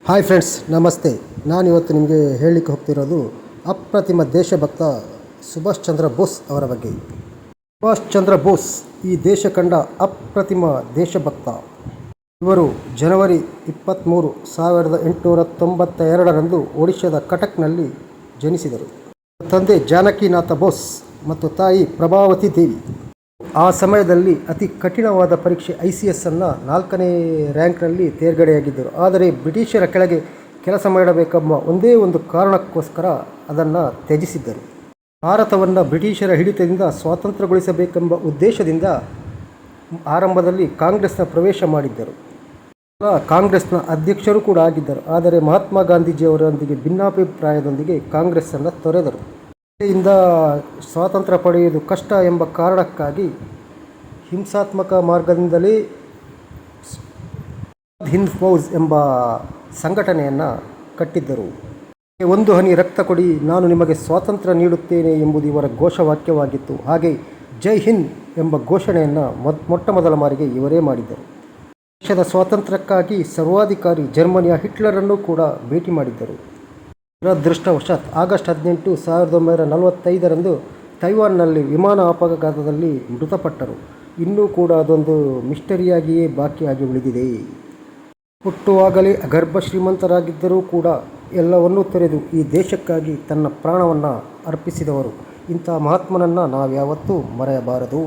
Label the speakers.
Speaker 1: Hi friends, ನಮಸ್ತೆ. ನಾನಿವತ್ತು ನಿಮಗೆ ಹೇಳಲಿಕ್ಕೆ ಹೋಗ್ತಿರೋದು ಅಪ್ರತಿಮ ದೇಶಭಕ್ತ ಸುಭಾಷ್ ಚಂದ್ರ ಬೋಸ್ ಅವರ ಬಗ್ಗೆ. ಸುಭಾಷ್ ಚಂದ್ರ ಬೋಸ್ ಈ ದೇಶ ಕಂಡ ಅಪ್ರತಿಮ ದೇಶಭಕ್ತ. ಇವರು ಜನವರಿ 23, 1892ರಂದು ಒಡಿಶಾದ ಕಟಕ್ನಲ್ಲಿ ಜನಿಸಿದರು. ತಂದೆ ಜಾನಕಿನಾಥ ಬೋಸ್ ಮತ್ತು ತಾಯಿ ಪ್ರಭಾವತಿ ದೇವಿ. ಆ ಸಮಯದಲ್ಲಿ ಅತಿ ಕಠಿಣವಾದ ಪರೀಕ್ಷೆ ICS ಅನ್ನು 4ನೇ ರ್ಯಾಂಕ್ನಲ್ಲಿ ತೇರ್ಗಡೆಯಾಗಿದ್ದರು. ಆದರೆ ಬ್ರಿಟಿಷರ ಕೆಳಗೆ ಕೆಲಸ ಮಾಡಬೇಕೆಂಬ ಒಂದೇ ಒಂದು ಕಾರಣಕ್ಕೋಸ್ಕರ ಅದನ್ನು ತ್ಯಜಿಸಿದ್ದರು. ಭಾರತವನ್ನು ಬ್ರಿಟಿಷರ ಹಿಡಿತದಿಂದ ಸ್ವಾತಂತ್ರ್ಯಗೊಳಿಸಬೇಕೆಂಬ ಉದ್ದೇಶದಿಂದ ಆರಂಭದಲ್ಲಿ ಕಾಂಗ್ರೆಸ್ನ ಪ್ರವೇಶ ಮಾಡಿದ್ದರು. ಕಾಂಗ್ರೆಸ್ನ ಅಧ್ಯಕ್ಷರು ಕೂಡ ಆಗಿದ್ದರು. ಆದರೆ ಮಹಾತ್ಮ ಗಾಂಧೀಜಿಯವರೊಂದಿಗೆ ಭಿನ್ನಾಭಿಪ್ರಾಯದೊಂದಿಗೆ ಕಾಂಗ್ರೆಸ್ಸನ್ನು ತೊರೆದರು. ಇಂದ ಸ್ವಾತಂತ್ರ್ಯ ಪಡೆಯುವುದು ಕಷ್ಟ ಎಂಬ ಕಾರಣಕ್ಕಾಗಿ ಹಿಂಸಾತ್ಮಕ ಮಾರ್ಗದಿಂದಲೇ ಹಿಂದ್ ಫೌಜ್ ಎಂಬ ಸಂಘಟನೆಯನ್ನು ಕಟ್ಟಿದ್ದರು. ಒಂದು ಹನಿ ರಕ್ತ ಕೊಡಿ, ನಾನು ನಿಮಗೆ ಸ್ವಾತಂತ್ರ್ಯ ನೀಡುತ್ತೇನೆ ಎಂಬುದು ಇವರ ಘೋಷವಾಕ್ಯವಾಗಿತ್ತು. ಹಾಗೆ ಜೈ ಹಿಂದ್ ಎಂಬ ಘೋಷಣೆಯನ್ನು ಮೊಟ್ಟಮೊದಲ ಬಾರಿಗೆ ಇವರೇ ಮಾಡಿದ್ದರು. ದೇಶದ ಸ್ವಾತಂತ್ರ್ಯಕ್ಕಾಗಿ ಸರ್ವಾಧಿಕಾರಿ ಜರ್ಮನಿಯ ಹಿಟ್ಲರನ್ನು ಕೂಡ ಭೇಟಿ ಮಾಡಿದ್ದರು. ದುರದೃಷ್ಟವಶಾತ್ ಆಗಸ್ಟ್ 18, 1945ರಂದು ತೈವಾನ್ನಲ್ಲಿ ವಿಮಾನ ಅಪಘಾತದಲ್ಲಿ ಮೃತಪಟ್ಟರು. ಇನ್ನೂ ಕೂಡ ಅದೊಂದು ಮಿಸ್ಟರಿಯಾಗಿಯೇ ಬಾಕಿಯಾಗಿ ಉಳಿದಿದೆ. ಹುಟ್ಟುವಾಗಲೇ ಅಗರ್ಭ ಶ್ರೀಮಂತರಾಗಿದ್ದರೂ ಕೂಡ ಎಲ್ಲವನ್ನೂ ತೊರೆದು ಈ ದೇಶಕ್ಕಾಗಿ ತನ್ನ ಪ್ರಾಣವನ್ನು ಅರ್ಪಿಸಿದವರು. ಇಂಥ ಮಹಾತ್ಮನನ್ನು ನಾವ್ಯಾವತ್ತೂ ಮರೆಯಬಾರದು.